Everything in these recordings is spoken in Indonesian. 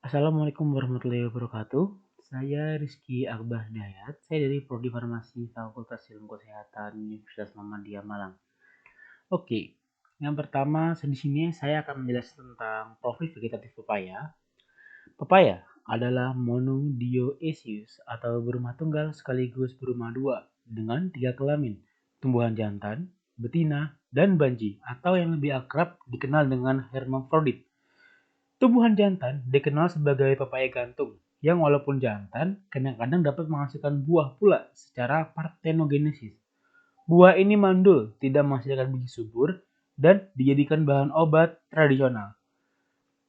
Assalamualaikum warahmatullahi wabarakatuh. Saya Rizky Akbar Dayat. Saya dari Prodi Farmasi Fakultas Ilmu Kesehatan Universitas Muhammadiyah Malang. Oke, yang pertama di sini saya akan menjelaskan tentang profil vegetatif pepaya. Pepaya adalah monodioecious atau berumah tunggal sekaligus berumah dua dengan tiga kelamin, tumbuhan jantan, betina, dan banji atau yang lebih akrab dikenal dengan hermafrodit. Tumbuhan jantan dikenal sebagai pepaya gantung, yang walaupun jantan, kadang-kadang dapat menghasilkan buah pula secara partenogenesis. Buah ini mandul, tidak menghasilkan biji subur, dan dijadikan bahan obat tradisional.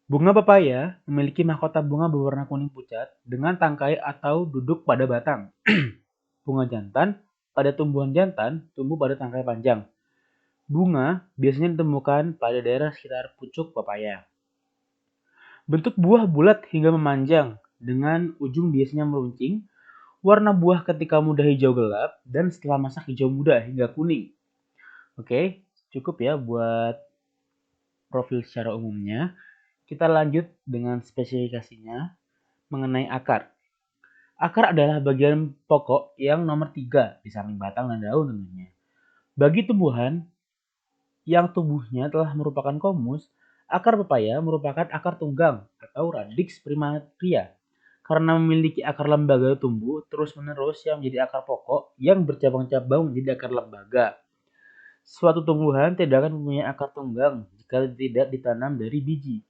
Bunga pepaya memiliki mahkota bunga berwarna kuning pucat dengan tangkai atau duduk pada batang. Bunga jantan pada tumbuhan jantan tumbuh pada tangkai panjang. Bunga biasanya ditemukan pada daerah sekitar pucuk pepaya. Bentuk buah bulat hingga memanjang, dengan ujung biasanya meruncing. Warna buah ketika muda hijau gelap, dan setelah masak hijau muda hingga kuning. Oke, cukup ya buat profil secara umumnya. Kita lanjut dengan spesifikasinya mengenai akar. Akar adalah bagian pokok yang nomor 3 di samping batang dan daun tentunya. Bagi tumbuhan yang tubuhnya telah merupakan komus, akar pepaya merupakan akar tunggang atau radix primaria karena memiliki akar lembaga tumbuh terus-menerus yang menjadi akar pokok yang bercabang-cabang menjadi akar lembaga. Suatu tumbuhan tidak akan mempunyai akar tunggang jika tidak ditanam dari biji.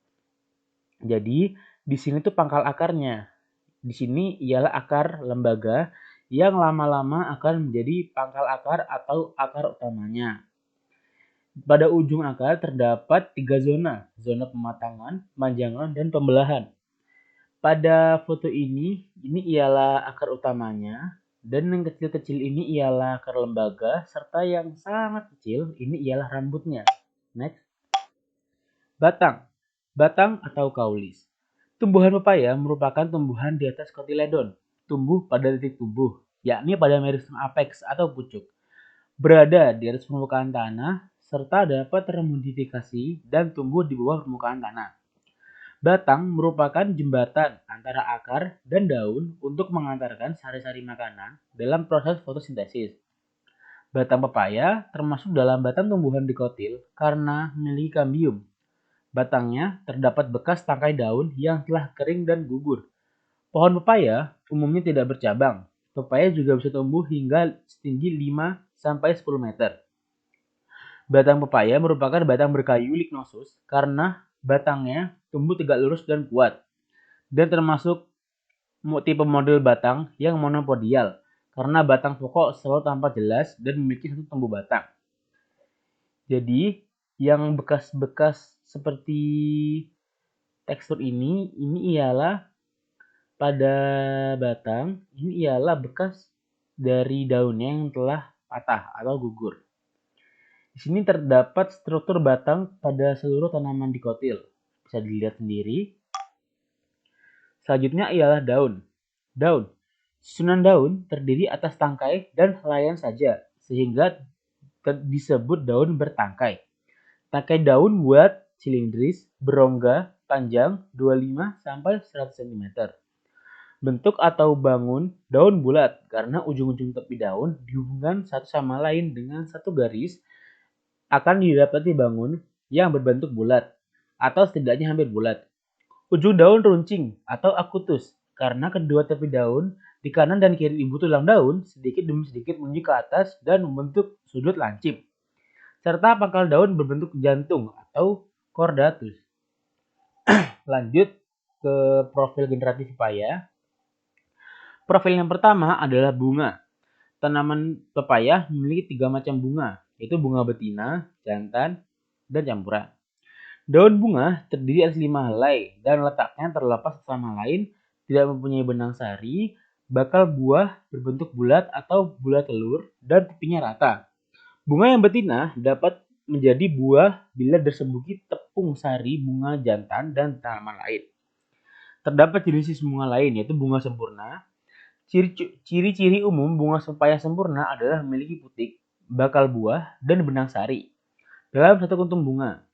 Jadi, di sini tuh pangkal akarnya. Di sini ialah akar lembaga yang lama-lama akan menjadi pangkal akar atau akar utamanya. Pada ujung akar terdapat 3 zona, zona pematangan, manjangan, dan pembelahan. Pada foto ini ialah akar utamanya, dan yang kecil-kecil ini ialah akar lembaga, serta yang sangat kecil ini ialah rambutnya. Next. Batang. Batang atau kaulis. Tumbuhan pepaya merupakan tumbuhan di atas kotiledon, tumbuh pada titik tumbuh, yakni pada meristem apex atau pucuk. Berada di atas permukaan tanah, serta dapat termodifikasi dan tumbuh di bawah permukaan tanah. Batang merupakan jembatan antara akar dan daun untuk mengantarkan sari-sari makanan dalam proses fotosintesis. Batang pepaya termasuk dalam batang tumbuhan dikotil karena memiliki kambium. Batangnya terdapat bekas tangkai daun yang telah kering dan gugur. Pohon pepaya umumnya tidak bercabang. Pepaya juga bisa tumbuh hingga setinggi 5-10 meter. Batang pepaya merupakan batang berkayu lignosus karena batangnya tumbuh tegak lurus dan kuat. Dan termasuk tipe model batang yang monopodial karena batang pokok selalu tampak jelas dan memiliki satu tumbuh batang. Jadi yang bekas-bekas seperti tekstur ini ialah pada batang, ini ialah bekas dari daunnya yang telah patah atau gugur. Di sini terdapat struktur batang pada seluruh tanaman dikotil. Bisa dilihat sendiri. Selanjutnya ialah daun. Daun. Susunan daun terdiri atas tangkai dan helaian saja, sehingga disebut daun bertangkai. Tangkai daun bulat, silindris, berongga, panjang 25-100 cm. Bentuk atau bangun daun bulat karena ujung-ujung tepi daun dihubungkan satu sama lain dengan satu garis akan didapati bangun yang berbentuk bulat atau setidaknya hampir bulat. Ujung daun runcing atau akutus karena kedua tepi daun di kanan dan kiri ibu tulang daun sedikit demi sedikit menuju ke atas dan membentuk sudut lancip. Serta pangkal daun berbentuk jantung atau chordatus. Lanjut ke profil generatif pepaya. Profil yang pertama adalah bunga. Tanaman pepaya memiliki 3 macam bunga, yaitu bunga betina, jantan, dan campuran. Daun bunga terdiri atas 5 helai dan letaknya terlepas satu sama lain, tidak mempunyai benang sari, bakal buah berbentuk bulat atau bulat telur, dan tepinya rata. Bunga yang betina dapat menjadi buah bila tersebuki tepung sari bunga jantan dan tanaman lain. Terdapat jenis bunga lain yaitu bunga sempurna. Ciri-ciri umum bunga pepaya sempurna adalah memiliki putik, bakal buah, dan benang sari dalam satu kuntum bunga.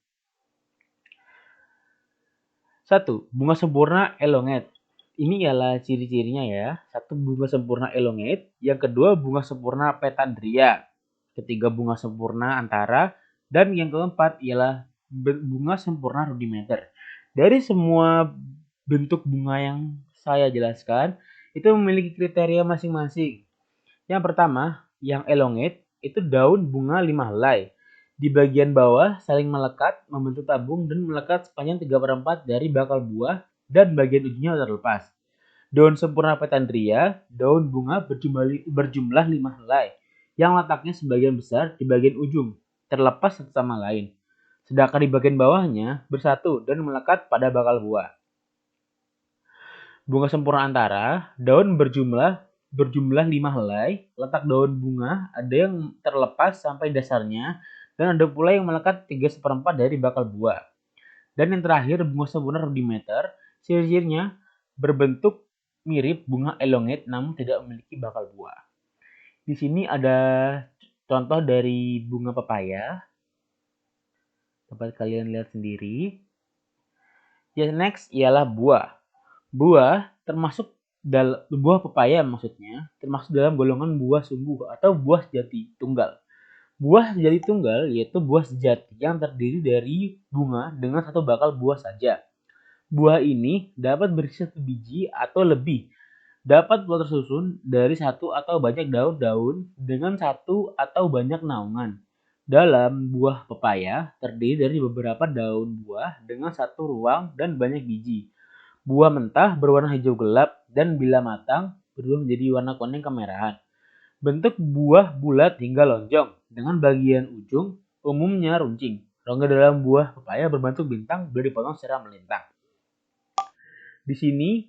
1. Bunga sempurna elongate. Ini ialah ciri-cirinya ya. 1. Bunga sempurna elongate. Yang kedua, bunga sempurna petandria. Ketiga, bunga sempurna antara. Dan yang keempat ialah bunga sempurna rudimenter. Dari semua bentuk bunga yang saya jelaskan, itu memiliki kriteria masing-masing. Yang pertama, yang elongate, itu daun bunga 5 helai. Di bagian bawah saling melekat, membentuk tabung dan melekat sepanjang 3/4 dari bakal buah dan bagian ujungnya terlepas. Daun sempurna petandria, daun bunga berjumlah 5 helai, yang letaknya sebagian besar di bagian ujung, terlepas satu sama lain. Sedangkan di bagian bawahnya bersatu dan melekat pada bakal buah. Bunga sempurna antara, daun berjumlah 5 helai, letak daun bunga ada yang terlepas sampai dasarnya, dan ada pula yang melekat 3/4 dari bakal buah. Dan yang terakhir, bunga sempurna rudimenter, ciri-cirinya berbentuk mirip bunga elongate namun tidak memiliki bakal buah. Di sini ada contoh dari bunga pepaya. Dapat kalian lihat sendiri. Ya, next ialah buah. Buah termasuk buah pepaya maksudnya termasuk dalam golongan buah sungguh atau buah sejati tunggal. Buah sejati tunggal yaitu buah sejati yang terdiri dari bunga dengan satu bakal buah saja. Buah ini dapat berisi satu biji atau lebih. Dapat pula tersusun dari satu atau banyak daun-daun dengan satu atau banyak naungan. Dalam buah pepaya terdiri dari beberapa daun buah dengan satu ruang dan banyak biji. Buah mentah berwarna hijau gelap dan bila matang berubah menjadi warna kuning kemerahan. Bentuk buah bulat hingga lonjong dengan bagian ujung umumnya runcing. Rongga dalam buah pepaya berbentuk bintang bila dipotong secara melintang. Di sini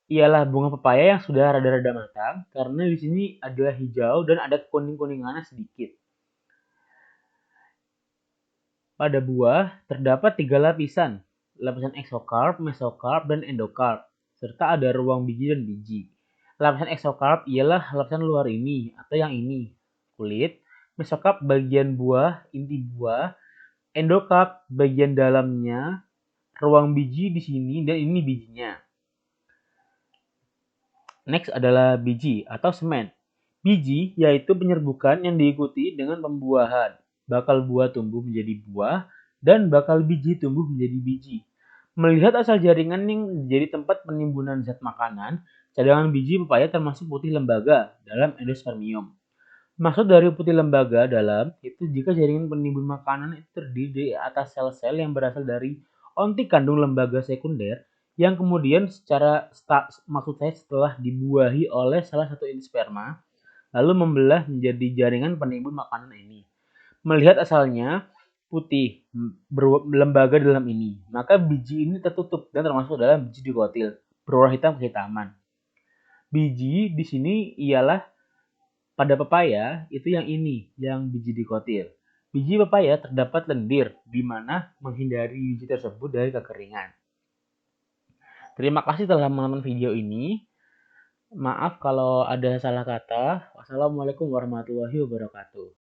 ialah bunga pepaya yang sudah rada-rada matang karena di sini adalah hijau dan ada kuning-kuningannya sedikit. Pada buah terdapat 3 lapisan, lapisan exocarp, mesocarp, dan endocarp, serta ada ruang biji dan biji. Lapisan exocarp ialah lapisan luar ini atau yang ini, kulit. Mesocarp bagian buah, inti buah. Endocarp bagian dalamnya, ruang biji di sini dan ini bijinya. Next adalah biji atau semen. Biji yaitu penyerbukan yang diikuti dengan pembuahan. Bakal buah tumbuh menjadi buah dan bakal biji tumbuh menjadi biji. Melihat asal jaringan yang menjadi tempat penimbunan zat makanan, cadangan biji pepaya termasuk putih lembaga dalam endospermium. Maksud dari putih lembaga dalam itu jika jaringan penimbun makanan itu terdiri di atas sel-sel yang berasal dari onti kandung lembaga sekunder yang kemudian maksud saya setelah dibuahi oleh salah satu inti sperma lalu membelah menjadi jaringan penimbun makanan ini. Melihat asalnya putih lembaga dalam ini, maka biji ini tertutup dan termasuk dalam biji dikotil berwarna hitam kehitaman. Biji di sini ialah pada pepaya itu yang ini, yang biji dikotil. Biji pepaya terdapat lendir, di mana menghindari biji tersebut dari kekeringan. Terima kasih telah menonton video ini. Maaf kalau ada salah kata. Wassalamualaikum warahmatullahi wabarakatuh.